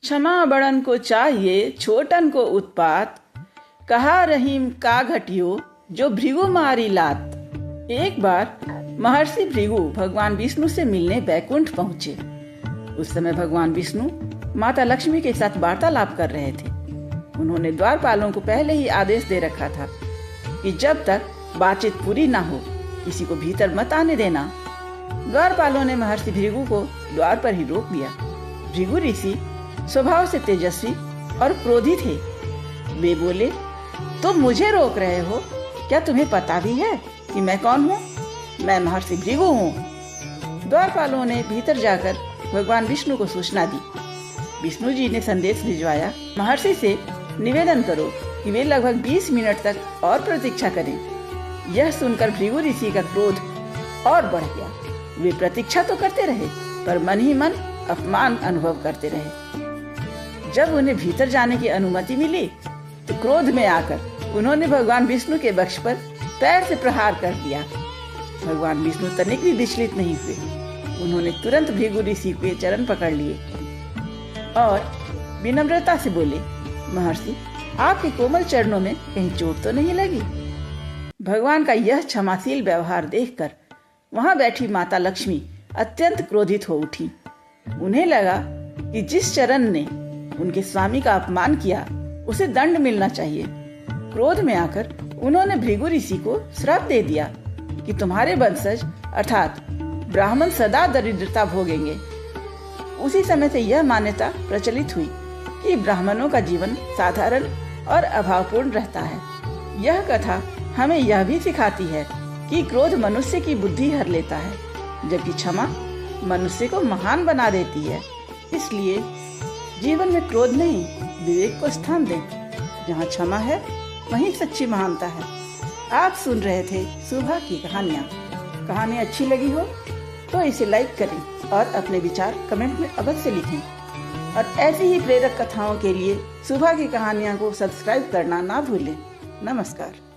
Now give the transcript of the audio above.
क्षमा बड़न को चाहिए छोटन को उत्पात, कहा रहीम का घटियो जो भृगु मारी लात। एक बार महर्षि भृगु भगवान विष्णु से मिलने बैकुंठ पहुंचे। उस समय भगवान विष्णु माता लक्ष्मी के साथ वार्तालाप कर रहे थे। उन्होंने द्वारपालों को पहले ही आदेश दे रखा था कि जब तक बातचीत पूरी ना हो किसी को भीतर मत आने देना। द्वारपालों ने महर्षि भृगु को द्वार पर ही रोक दिया। भृगु ऋषि स्वभाव से तेजस्वी और क्रोधी थे। वे बोले, तुम मुझे रोक रहे हो, क्या तुम्हें पता भी है कि मैं कौन हूँ? मैं महर्षि भृगु हूँ। द्वारपालों ने भीतर जाकर भगवान विष्णु को सूचना दी। विष्णु जी ने संदेश भिजवाया, महर्षि से निवेदन करो कि वे लगभग 20 मिनट तक और प्रतीक्षा करें। यह सुनकर भृगु ऋषि का क्रोध और बढ़ गया। वे प्रतीक्षा तो करते रहे पर मन ही मन अपमान अनुभव करते रहे। जब उन्हें भीतर जाने की अनुमति मिली तो क्रोध में आकर उन्होंने भगवान विष्णु के वक्ष पर पैर से प्रहार कर दिया। भगवान विष्णु तनिक भी विचलित नहीं हुए। उन्होंने तुरंत भृगु ऋषि के चरण पकड़ लिए और विनम्रता से बोले, महर्षि, आपके कोमल चरणों में कहीं चोट तो नहीं लगी? भगवान का यह क्षमाशील व्यवहार देखकर वहां बैठी माता लक्ष्मी अत्यंत क्रोधित हो उठी। उन्हें लगा कि जिस चरण ने उनके स्वामी का अपमान किया उसे दंड मिलना चाहिए। क्रोध में आकर उन्होंने भृगु ऋषि को श्राप दे दिया कि तुम्हारे वंशज अर्थात ब्राह्मण सदा दरिद्रता भोगेंगे। उसी समय से यह मान्यता प्रचलित हुई कि ब्राह्मणों का जीवन साधारण और अभावपूर्ण रहता है। यह कथा हमें यह भी सिखाती है कि क्रोध मनुष्य की बुद्धि हर लेता है, जबकि क्षमा मनुष्य को महान बना देती है। इसलिए जीवन में क्रोध नहीं, विवेक को स्थान दें। जहाँ क्षमा है वहीं सच्ची महानता है। आप सुन रहे थे सुभा की कहानियाँ। कहानी अच्छी लगी हो तो इसे लाइक करें और अपने विचार कमेंट में अवश्य लिखें। और ऐसी ही प्रेरक कथाओं के लिए सुभा की कहानियाँ को सब्सक्राइब करना ना भूलें। नमस्कार।